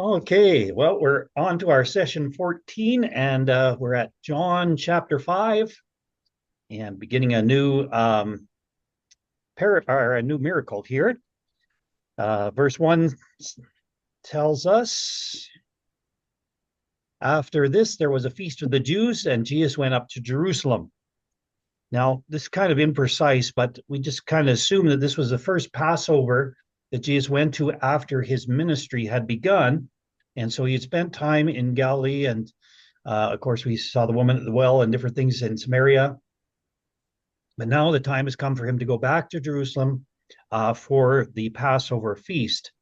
Okay, well, we're on to our session 14, and we're at John chapter 5 and beginning or a new miracle here. Verse 1 tells us, after this, there was a feast of the Jews, and Jesus went up to Jerusalem. Now, this is kind of imprecise, but we just kind of assume that this was the first Passover that Jesus went to after his ministry had begun. And so he had spent time in Galilee. And of course, we saw the woman at the well and different things in Samaria. But now the time has come for him to go back to Jerusalem for the Passover feast.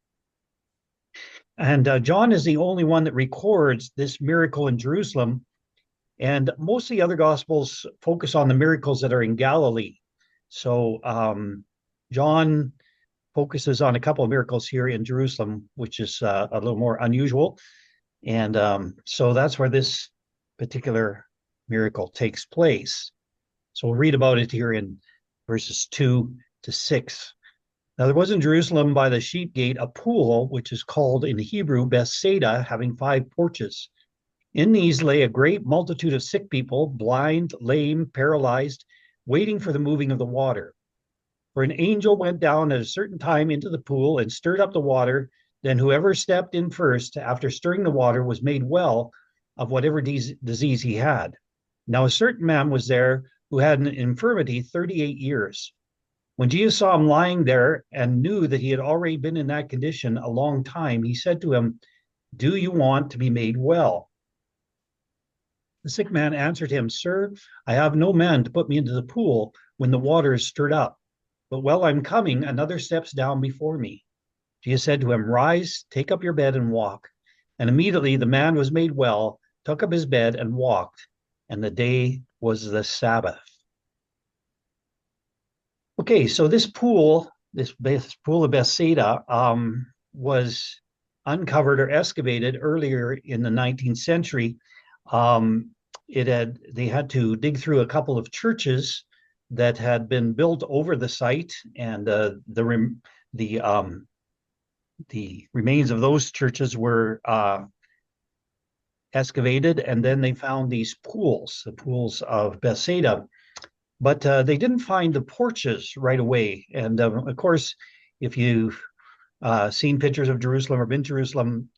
And John is the only one that records this miracle in Jerusalem. And most of the other gospels focus on the miracles that are in Galilee. So John focuses on a couple of miracles here in Jerusalem, which is a little more unusual. And so that's where this particular miracle takes place. So we'll read about it here in verses 2 to 6. Now, there was in Jerusalem by the sheep gate a pool, which is called in Hebrew Bethesda, having 5 porches. In these lay a great multitude of sick people, blind, lame, paralyzed, waiting for the moving of the water. For an angel went down at a certain time into the pool and stirred up the water. Then whoever stepped in first, after stirring the water, was made well of whatever disease he had. Now a certain man was there who had an infirmity 38 years. When Jesus saw him lying there and knew that he had already been in that condition a long time, he said to him, "Do you want to be made well?" The sick man answered him, "Sir, I have no man to put me into the pool when the water is stirred up. But while I'm coming, another steps down before me." Jesus said to him, "Rise, take up your bed and walk." And immediately the man was made well, took up his bed and walked. And the day was the Sabbath. Okay, so this pool of Bethsaida, was uncovered or excavated earlier in the 19th century. They had to dig through a couple of churches that had been built over the site, and the remains of those churches were excavated, and then they found these pools, the pools of Bethsaida. But they didn't find the porches right away. And of course, if you've seen pictures of Jerusalem or been to Jerusalem,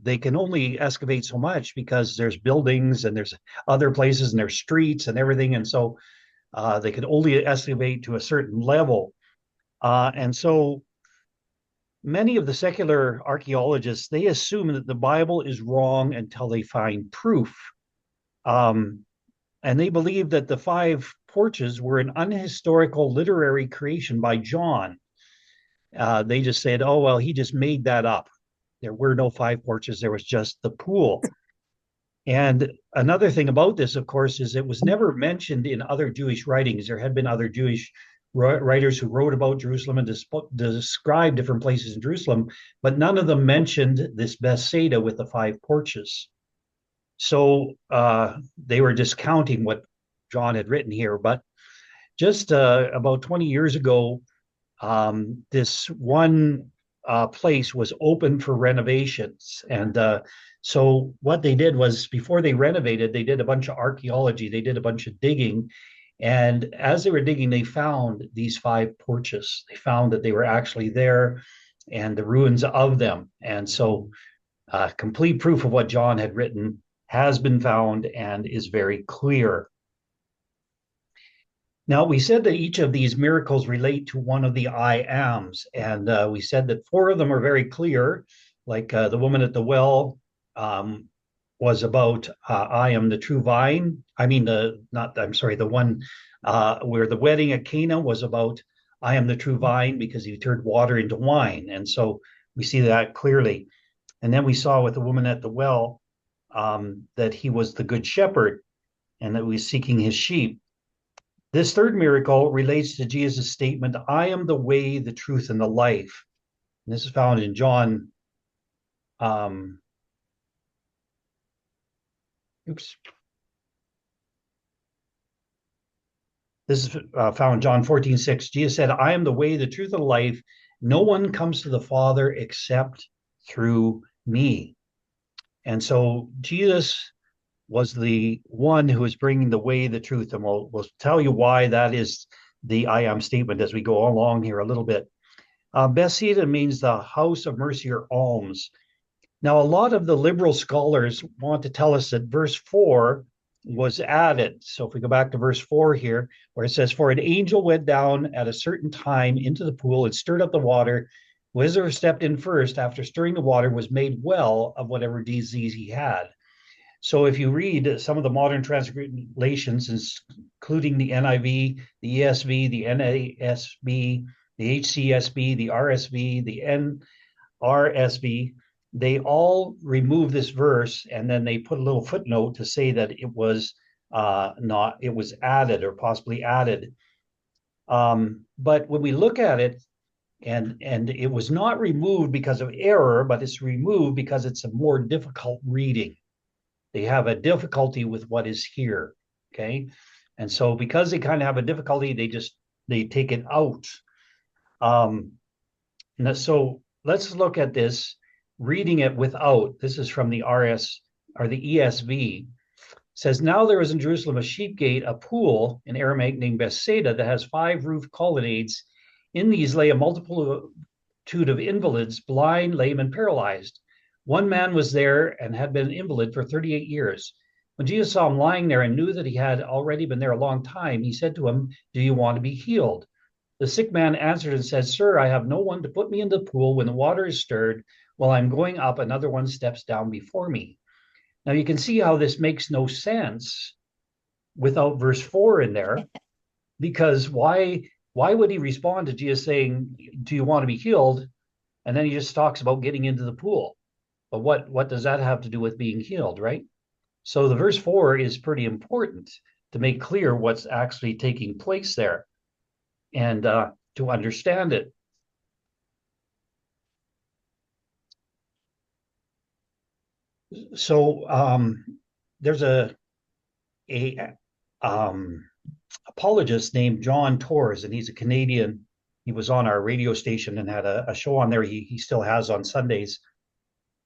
they can only excavate so much because there's buildings and there's other places and there's streets and everything. And so they could only excavate to a certain level. And so many of the secular archaeologists, they assume that the Bible is wrong until they find proof. And they believe that the 5 porches were an unhistorical literary creation by John. They just said, oh, well, he just made that up. There were no 5 porches. There was just the pool. And another thing about this, of course, is it was never mentioned in other Jewish writings. There had been other Jewish writers who wrote about Jerusalem and described different places in Jerusalem, but none of them mentioned this Bethsaida with the 5 porches. So they were discounting what John had written here. But just about 20 years ago, this one place was open for renovations. And so what they did was, before they renovated, they did a bunch of archaeology. They did a bunch of digging. And as they were digging, they found these 5 porches. They found that they were actually there and the ruins of them. And so complete proof of what John had written has been found and is very clear. Now, we said that each of these miracles relate to one of the I ams, and we said that 4 of them are very clear, like the woman at the well was about I am the true vine. The one where the wedding at Cana was about I am the true vine, because he turned water into wine. And so we see that clearly. And then we saw with the woman at the well that he was the good shepherd and that he was seeking his sheep. This third miracle relates to Jesus' statement, I am the way, the truth, and the life. And this is found in John. This is found in John 14:6. Jesus said, I am the way, the truth, and the life. No one comes to the Father except through me. And so Jesus was the one who is bringing the way, the truth. And we'll tell you why that is the I am statement as we go along here a little bit. Bethesda means the house of mercy or alms. Now, a lot of the liberal scholars want to tell us that verse 4 was added. So if we go back to verse 4 here, where it says, For an angel went down at a certain time into the pool and stirred up the water. Whoever stepped in first after stirring the water was made well of whatever disease he had. So if you read some of the modern translations, including the NIV, the ESV, the NASB, the HCSB, the RSV, the NRSV, they all remove this verse and then they put a little footnote to say that it was not, it was added or possibly added. But when we look at it, and it was not removed because of error, but it's removed because it's a more difficult reading. They have a difficulty with what is here. Okay. And so because they kind of have a difficulty, they take it out. So let's look at this, reading it without. This is from the RS or the ESV. It says, Now there was in Jerusalem a sheep gate, a pool in Aramaic named Bethesda that has 5 roofed colonnades. In these lay a multitude of invalids, blind, lame, and paralyzed. One man was there and had been an invalid for 38 years. When Jesus saw him lying there and knew that he had already been there a long time, he said to him, Do you want to be healed? The sick man answered and said, Sir, I have no one to put me in the pool when the water is stirred. While I'm going up, another one steps down before me. Now you can see how this makes no sense without verse 4 in there, because why would he respond to Jesus saying, Do you want to be healed? And then he just talks about getting into the pool. But what does that have to do with being healed, right? So the verse 4 is pretty important to make clear what's actually taking place there and to understand it. So there's a apologist named John Torres, and he's a Canadian. He was on our radio station and had a show on there. He still has on Sundays.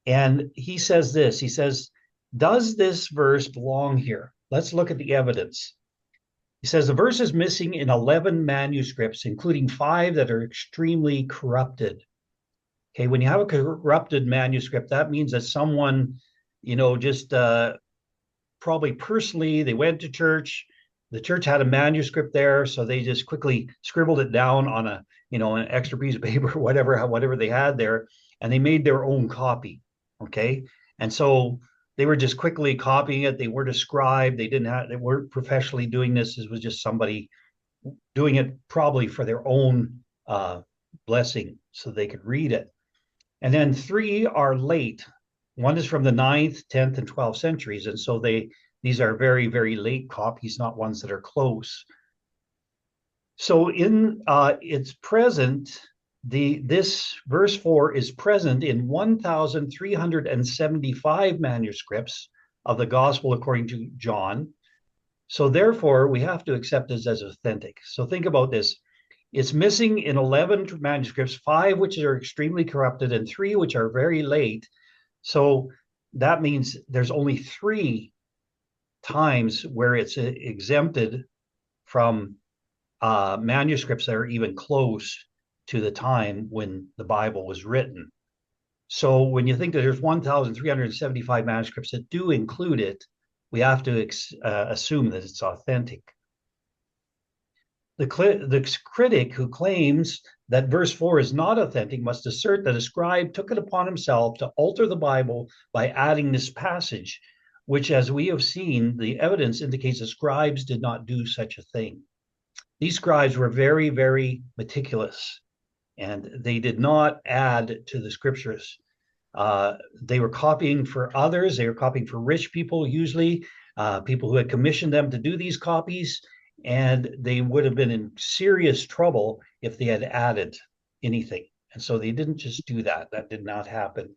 And he says this, he says, does this verse belong here? Let's look at the evidence. He says the verse is missing in 11 manuscripts, including 5 that are extremely corrupted. Okay, when you have a corrupted manuscript, that means that someone, just probably personally, they went to church. The church had a manuscript there, so they just quickly scribbled it down on an extra piece of paper, whatever they had there, and they made their own copy. Okay, and so they were just quickly copying it. They weren't a scribe. They weren't professionally doing this. This was just somebody doing it probably for their own blessing, so they could read it. And then 3 are late. One is from the 9th, 10th, and 12th centuries. And so these are very, very late copies, not ones that are close. So it's present, this verse 4 is present in 1,375 manuscripts of the gospel according to John. So therefore, we have to accept this as authentic. So think about this. It's missing in 11 manuscripts, 5 which are extremely corrupted and 3 which are very late. So that means there's only 3 times where it's exempted from manuscripts that are even close to the time when the Bible was written. So when you think that there's 1,375 manuscripts that do include it, we have to assume that it's authentic. The critic who claims that verse 4 is not authentic must assert that a scribe took it upon himself to alter the Bible by adding this passage, which, as we have seen, the evidence indicates that scribes did not do such a thing. These scribes were very, very meticulous, and they did not add to the scriptures. They were copying for others. They were copying for rich people, usually people who had commissioned them to do these copies, and they would have been in serious trouble if they had added anything. And so they didn't just do that. That did not happen.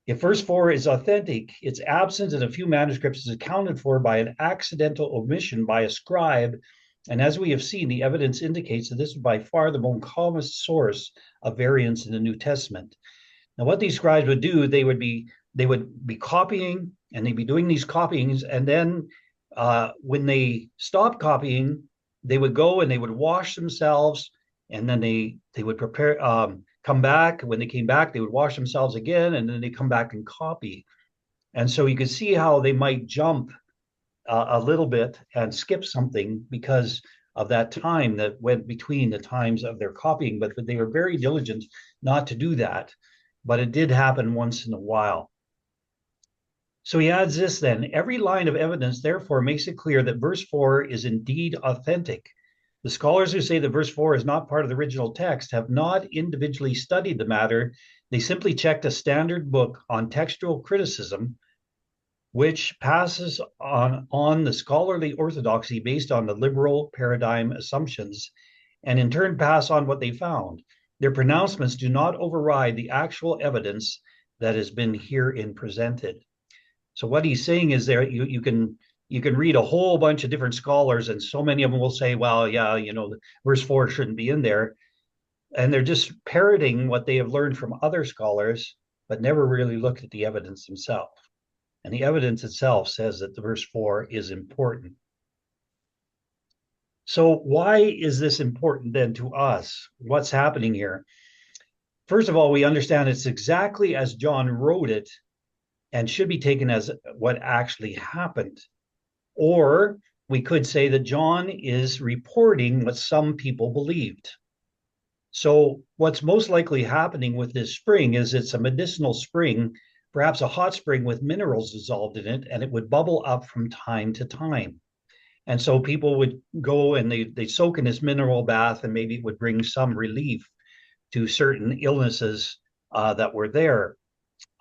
If verse 4 is authentic, its absence in a few manuscripts is accounted for by an accidental omission by a scribe And as we have seen, the evidence indicates that this is by far the most common source of variance in the New Testament. Now, what these scribes would do, they would be copying, and they'd be doing these copyings, and then when they stopped copying, they would go and they would wash themselves, and then they would prepare, come back. When they came back, they would wash themselves again, and then they come back and copy. And so you could see how they might jump a little bit and skip something because of that time that went between the times of their copying, but they were very diligent not to do that. But it did happen once in a while. So he adds this then: every line of evidence, therefore, makes it clear that verse 4 is indeed authentic. The scholars who say that verse 4 is not part of the original text have not individually studied the matter. They simply checked a standard book on textual criticism, which passes on the scholarly orthodoxy based on the liberal paradigm assumptions, and in turn pass on what they found. Their pronouncements do not override the actual evidence that has been herein presented. So what he's saying is there you can read a whole bunch of different scholars, and so many of them will say, well, yeah, verse 4 shouldn't be in there. And they're just parroting what they have learned from other scholars, but never really looked at the evidence themselves. And the evidence itself says that the verse 4 is important. So why is this important then to us? What's happening here? First of all, we understand it's exactly as John wrote it and should be taken as what actually happened. Or we could say that John is reporting what some people believed. So what's most likely happening with this spring is it's a medicinal spring, perhaps a hot spring with minerals dissolved in it, and it would bubble up from time to time. And so people would go and they soak in this mineral bath, and maybe it would bring some relief to certain illnesses that were there.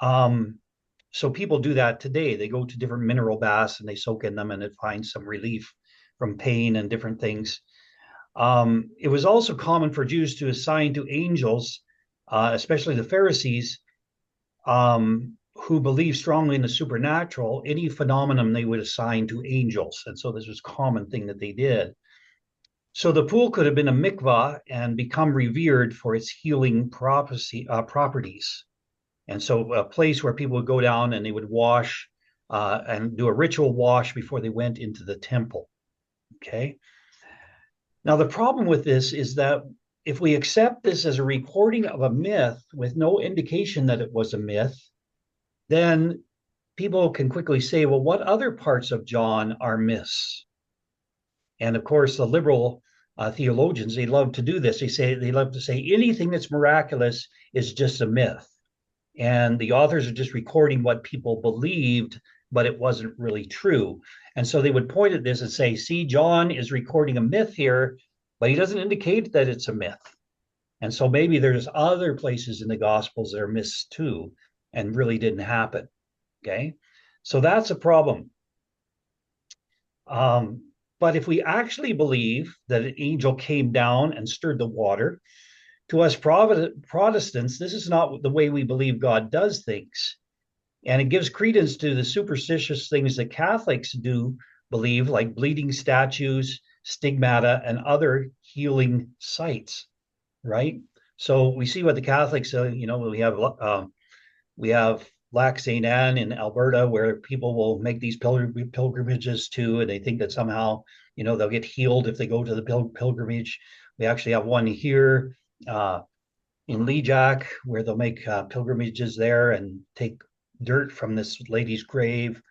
So people do that today. They go to different mineral baths and they soak in them, and it finds some relief from pain and different things. It was also common for Jews to assign to angels, especially the Pharisees, who believed strongly in the supernatural, any phenomenon they would assign to angels. And so this was a common thing that they did. So the pool could have been a mikvah and become revered for its healing properties. And so a place where people would go down and they would wash and do a ritual wash before they went into the temple. Okay. Now, the problem with this is that if we accept this as a recording of a myth with no indication that it was a myth, then people can quickly say, well, what other parts of John are myths? And of course, the liberal theologians, they love to do this. They love to say anything that's miraculous is just a myth. And the authors are just recording what people believed, but it wasn't really true. And so they would point at this and say, see, John is recording a myth here, but he doesn't indicate that it's a myth. And so maybe there's other places in the Gospels that are myths too, and really didn't happen. Okay. So that's a problem. But if we actually believe that an angel came down and stirred the water, to us Protestants, this is not the way we believe God does things. And it gives credence to the superstitious things that Catholics do believe, like bleeding statues, stigmata, and other healing sites, right? So we see what the Catholics, we have Lac St. Anne in Alberta, where people will make these pilgrimages to, and they think that somehow, they'll get healed if they go to the pilgrimage. We actually have one here in Lejac where they'll make pilgrimages there and take dirt from this lady's grave,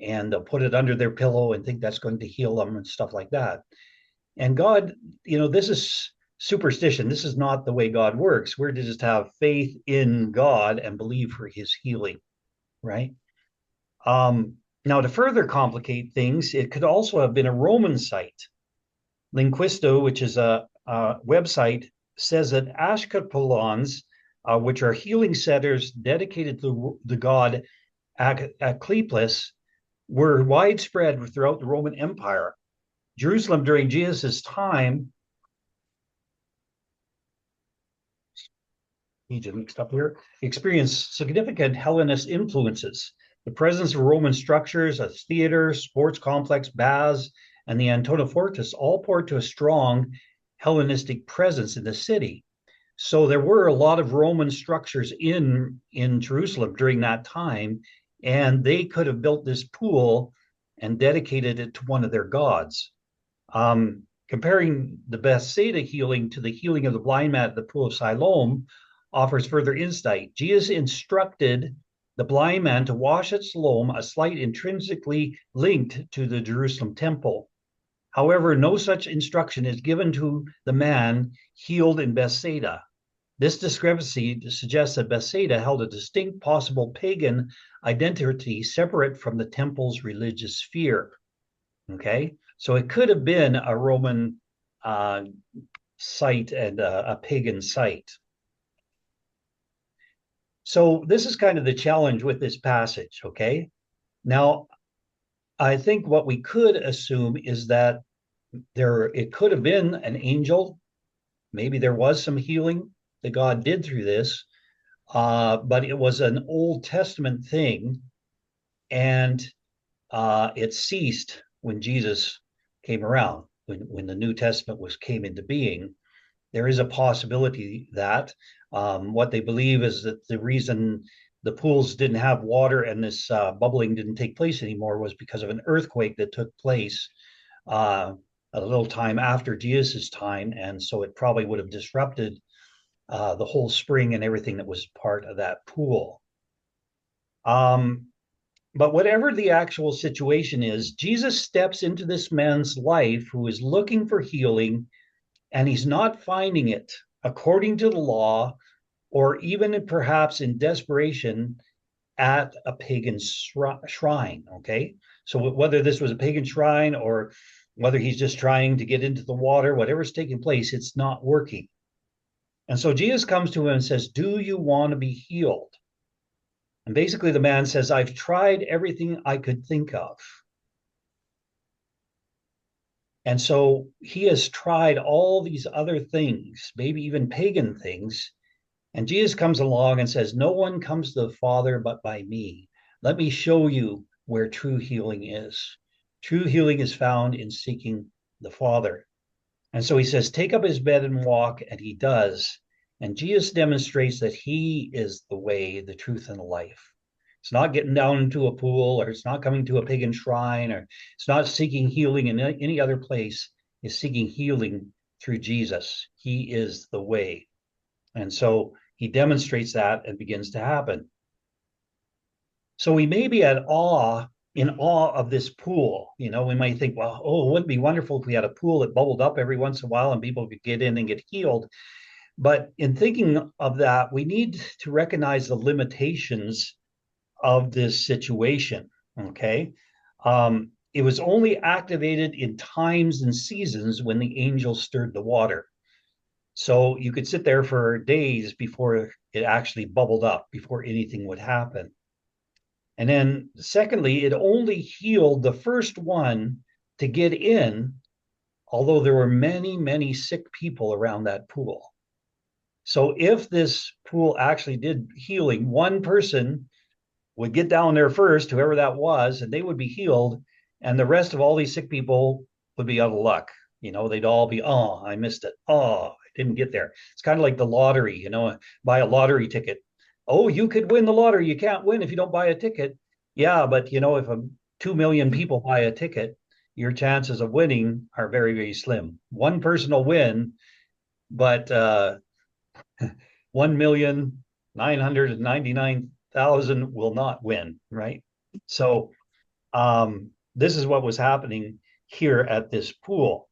and they'll put it under their pillow and think that's going to heal them and stuff like that. And God, this is superstition. This is not the way God works. We're to just have faith in God and believe for his healing, right? Now, to further complicate things, it could also have been a Roman site. Linguisto, which is a website, says that Ashkelons, which are healing centers dedicated to the god Asclepius, were widespread throughout the Roman Empire. Jerusalem during Jesus' time, mixed up here, experienced significant Hellenist influences. The presence of Roman structures, a theater, sports complex, baths, and the Antonofortis all point to a strong Hellenistic presence in the city. So there were a lot of Roman structures in Jerusalem during that time, and they could have built this pool and dedicated it to one of their gods. Comparing the Bethesda healing to the healing of the blind man at the pool of Siloam offers further insight. Jesus instructed the blind man to wash at Siloam, a site intrinsically linked to the Jerusalem temple. However, no such instruction is given to the man healed in Bethsaida. This discrepancy suggests that Bethsaida held a distinct possible pagan identity separate from the temple's religious sphere. Okay, so it could have been a Roman site and a pagan site. So this is kind of the challenge with this passage. Okay, now I think what we could assume is that it could have been an angel. Maybe there was some healing that God did through this, but it was an Old Testament thing, and it ceased when Jesus came around, when the New Testament came into being. There is a possibility that what they believe is that the reason the pools didn't have water and this bubbling didn't take place anymore was because of an earthquake that took place a little time after Jesus' time, and so it probably would have disrupted the whole spring and everything that was part of that pool. But whatever the actual situation is, Jesus steps into this man's life who is looking for healing, and he's not finding it according to the law, or even perhaps in desperation at a pagan shrine. Okay, so whether this was a pagan shrine or whether he's just trying to get into the water, whatever's taking place, it's not working. And so Jesus comes to him and says, "Do you want to be healed?" And basically the man says, "I've tried everything I could think of." And so he has tried all these other things, maybe even pagan things. And Jesus comes along and says, "No one comes to the Father but by me. Let me show you where true healing is. True healing is found in seeking the Father." And so he says, "Take up his bed and walk," and he does. And Jesus demonstrates that he is the way, the truth, and the life. It's not getting down into a pool, or it's not coming to a pagan shrine, or it's not seeking healing in any other place. It's seeking healing through Jesus. He is the way. And so he demonstrates that and begins to happen. So we may be in awe of this pool. You know, we might think, well, oh, wouldn't it be wonderful if we had a pool that bubbled up every once in a while and people could get in and get healed. But in thinking of that, we need to recognize the limitations of this situation. Okay. It was only activated in times and seasons when the angel stirred the water. So you could sit there for days before it actually bubbled up, before anything would happen. And then, secondly, it only healed the first one to get in, although there were many, many sick people around that pool. So if this pool actually did healing, one person would get down there first, whoever that was, and they would be healed. And the rest of all these sick people would be out of luck. You know, they'd all be, "Oh, I missed it. Oh, I didn't get there." It's kind of like the lottery, you know, buy a lottery ticket. "Oh, you could win the lottery. You can't win if you don't buy a ticket." Yeah, but you know, if 2 million people buy a ticket, your chances of winning are very, very slim. One person will win, but 1,999,000 will not win, right? So this is what was happening here at this pool.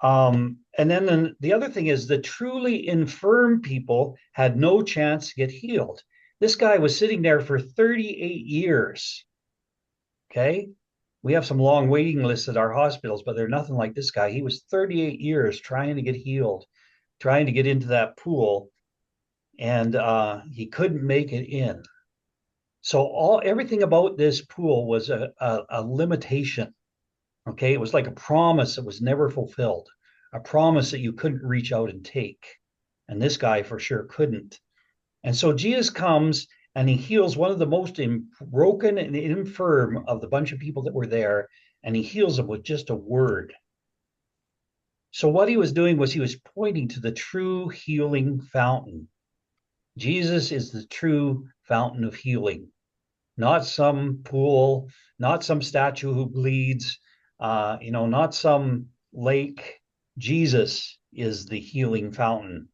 And then the other thing is the truly infirm people had no chance to get healed. This guy was sitting there for 38 years. Okay. We have some long waiting lists at our hospitals, but they're nothing like this guy. He was 38 years trying to get healed, trying to get into that pool, and he couldn't make it in. So everything about this pool was a limitation. Okay, it was like a promise that was never fulfilled, a promise that you couldn't reach out and take. And this guy for sure couldn't. And so Jesus comes and he heals one of the most broken and infirm of the bunch of people that were there. and he heals them with just a word. So, what he was doing was he was pointing to the true healing fountain. Jesus is the true fountain of healing, not some pool, not some statue who bleeds, not some lake. Jesus is the healing fountain.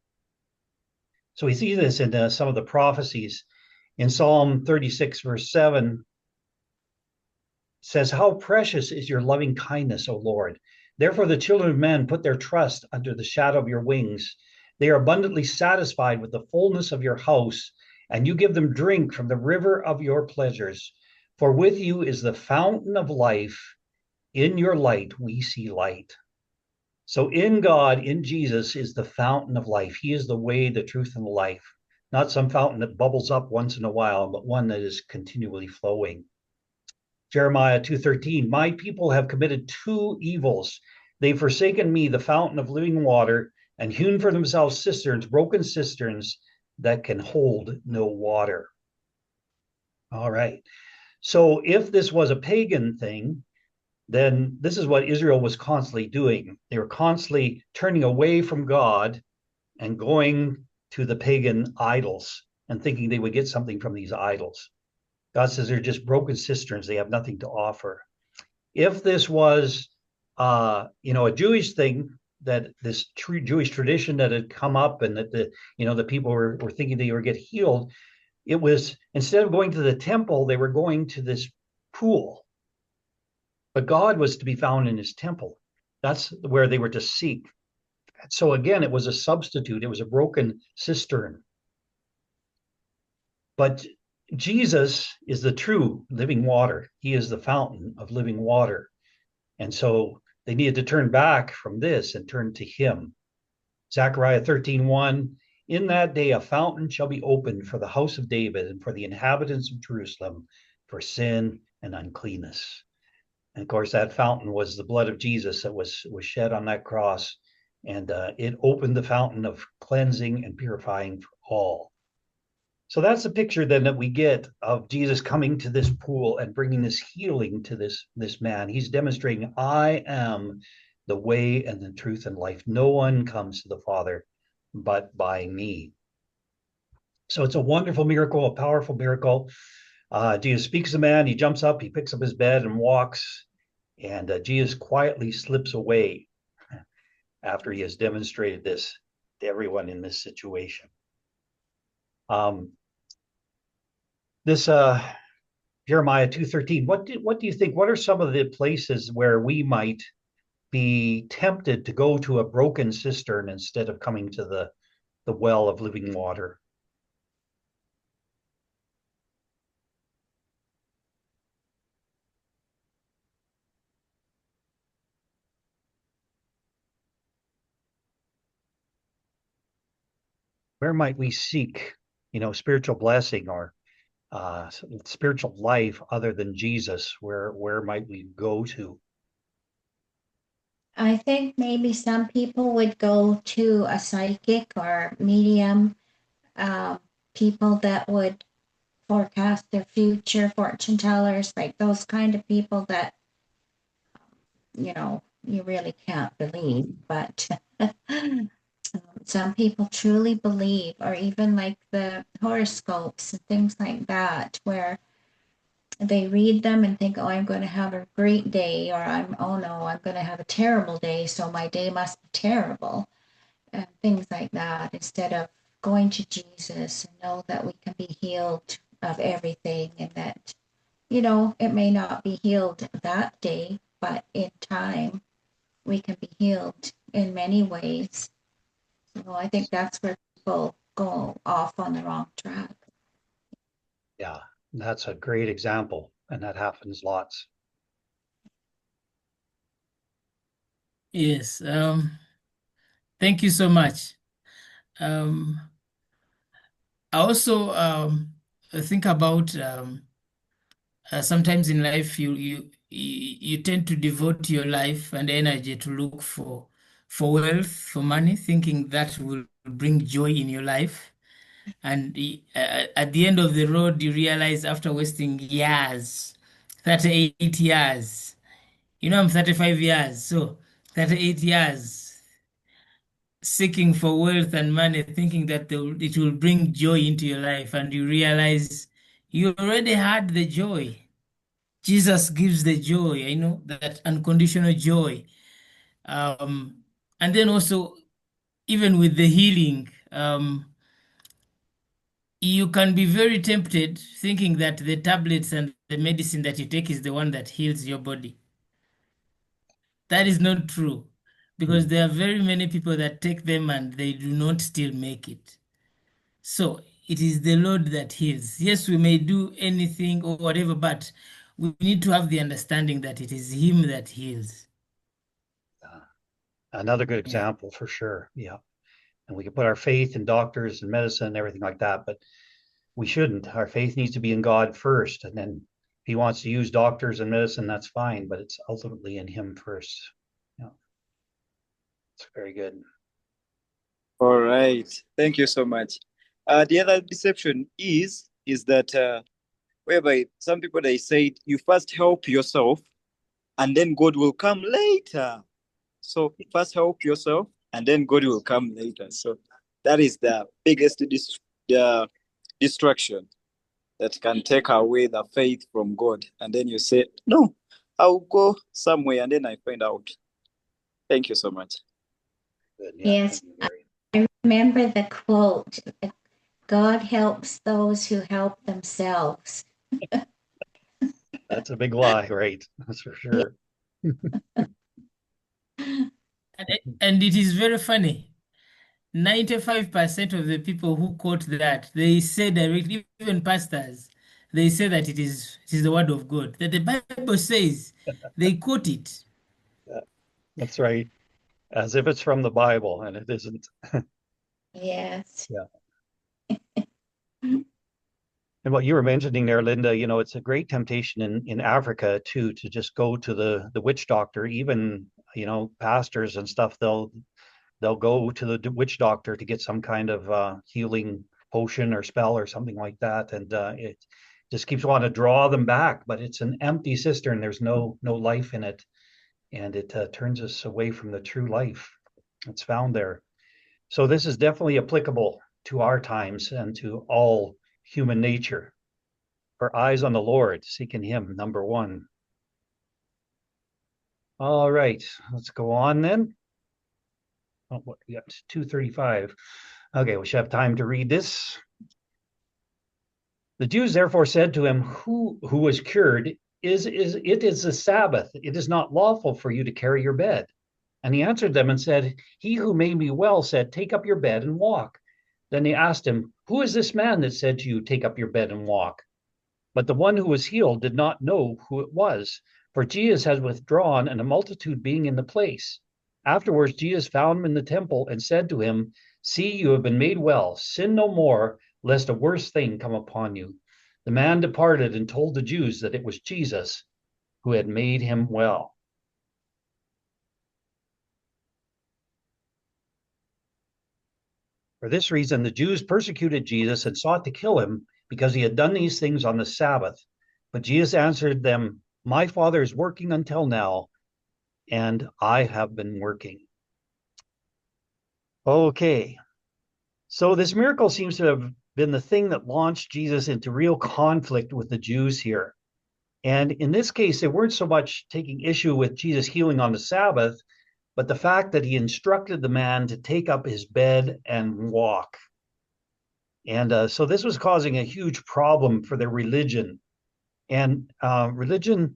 So we see this in some of the prophecies. In Psalm 36, verse 7, says, "How precious is your loving kindness, O Lord! Therefore, the children of men put their trust under the shadow of your wings. They are abundantly satisfied with the fullness of your house, and you give them drink from the river of your pleasures. For with you is the fountain of life. In your light, we see light." So, in God, in Jesus, is the fountain of life. He is the way, the truth, and the life. Not some fountain that bubbles up once in a while, but one that is continually flowing. Jeremiah 2:13, "My people have committed two evils. They've forsaken me, the fountain of living water, and hewn for themselves cisterns, broken cisterns that can hold no water." All right. So if this was a pagan thing, then this is what Israel was constantly doing. They were constantly turning away from God and going to the pagan idols and thinking they would get something from these idols. God says they're just broken cisterns. They have nothing to offer. If this was, a Jewish thing, that this true Jewish tradition that had come up and that the people were thinking they were get healed, it was instead of going to the temple, they were going to this pool. But God was to be found in his temple. That's where they were to seek. So again, it was a substitute. It was a broken cistern. But Jesus is the true living water. He is the fountain of living water. And so they needed to turn back from this and turn to him. Zechariah 13:1, "In that day a fountain shall be opened for the house of David and for the inhabitants of Jerusalem for sin and uncleanness." And of course, that fountain was the blood of Jesus that was shed on that cross. And it opened the fountain of cleansing and purifying for all. So that's the picture then that we get of Jesus coming to this pool and bringing this healing to this man. He's demonstrating, "I am the way and the truth and life. No one comes to the Father but by me." So it's a wonderful miracle, a powerful miracle. Jesus speaks to the man. He jumps up, he picks up his bed and walks. And Jesus quietly slips away after he has demonstrated this to everyone in this situation. This Jeremiah 2:13. What do you think? What are some of the places where we might be tempted to go to a broken cistern instead of coming to the well of living water? Where might we seek, spiritual blessing or spiritual life other than Jesus? Where might we go to? I think maybe some people would go to a psychic or medium, uh, people that would forecast their future, fortune tellers, like those kind of people that, you really can't believe. But some people truly believe, or even like the horoscopes and things like that, where they read them and think, oh, I'm going to have a great day, or oh no, I'm going to have a terrible day, so my day must be terrible, and things like that, instead of going to Jesus and know that we can be healed of everything, and that, it may not be healed that day, but in time, we can be healed in many ways. So I think that's where people go off on the wrong track. Yeah, that's a great example, and that happens lots. Yes. Thank you so much. Um, I also think about sometimes in life you tend to devote your life and energy to look for wealth, for money, thinking that will bring joy in your life. And at the end of the road, you realize after wasting years, 38 years, I'm 35 years, so 38 years seeking for wealth and money, thinking that it will bring joy into your life, and you realize you already had the joy. Jesus gives the joy, that unconditional joy. Um, and then also, even with the healing, you can be very tempted thinking that the tablets and the medicine that you take is the one that heals your body. That is not true, because Hmm. there are very many people that take them and they do not still make it. So it is the Lord that heals. Yes, we may do anything or whatever, but we need to have the understanding that it is Him that heals. Another good Yeah. example for sure. Yeah. And we can put our faith in doctors and medicine and everything like that, but we shouldn't. Our faith needs to be in God first. And then if he wants to use doctors and medicine, that's fine, but it's ultimately in him first. Yeah, it's very good. All right. Thank you so much. The other deception is that whereby some people they said you first help yourself and then God will come later. So first help yourself and then God will come later. So that is the biggest the distraction that can take away the faith from God. And then you say, no, I'll go somewhere and then I find out. Thank you so much. Good. Yeah. Yes, Thank you, Gary. I remember the quote, God helps those who help themselves. That's a big lie, right? That's for sure. And it is very funny. 95% of the people who quote that, they say directly, even pastors, they say that it is the word of God, that the Bible says, they quote it. Yeah, that's right. As if it's from the Bible, and it isn't. Yes. Yeah. And what you were mentioning there, Linda, it's a great temptation in Africa too, to just go to the witch doctor. Even, pastors and stuff, they'll go to the witch doctor to get some kind of healing potion or spell or something like that, and it just keeps wanting to draw them back. But it's an empty cistern. There's no life in it, and it turns us away from the true life that's found there. So this is definitely applicable to our times and to all human nature. Our eyes on the Lord, seeking Him, number one. All right, let's go on then. Oh, what, we got 2:35. Okay, we should have time to read this. The Jews therefore said to him, who was cured, it is the Sabbath. It is not lawful for you to carry your bed. And he answered them and said, He who made me well said, Take up your bed and walk. Then they asked him, Who is this man that said to you, Take up your bed and walk? But the one who was healed did not know who it was, for Jesus had withdrawn, and a multitude being in the place. Afterwards, Jesus found him in the temple and said to him, See, you have been made well. Sin no more, lest a worse thing come upon you. The man departed and told the Jews that it was Jesus who had made him well. For this reason, the Jews persecuted Jesus and sought to kill him because he had done these things on the Sabbath. But Jesus answered them, My Father is working until now, and I have been working. Okay, so this miracle seems to have been the thing that launched Jesus into real conflict with the Jews here. And in this case, they weren't so much taking issue with Jesus healing on the Sabbath, but the fact that he instructed the man to take up his bed and walk. And so this was causing a huge problem for their religion. And religion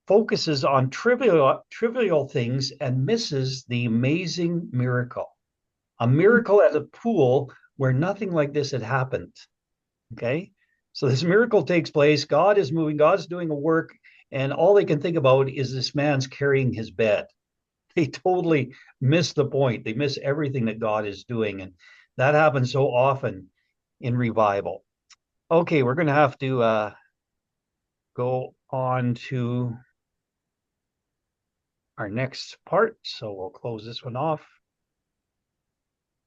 focuses on trivial things and misses the amazing miracle. A miracle at a pool where nothing like this had happened. Okay. So this miracle takes place. God is moving, God's doing a work, and all they can think about is this man's carrying his bed. They totally miss the point. They miss everything that God is doing. And that happens so often in revival. Okay, we're going to have to go on to our next part. So we'll close this one off.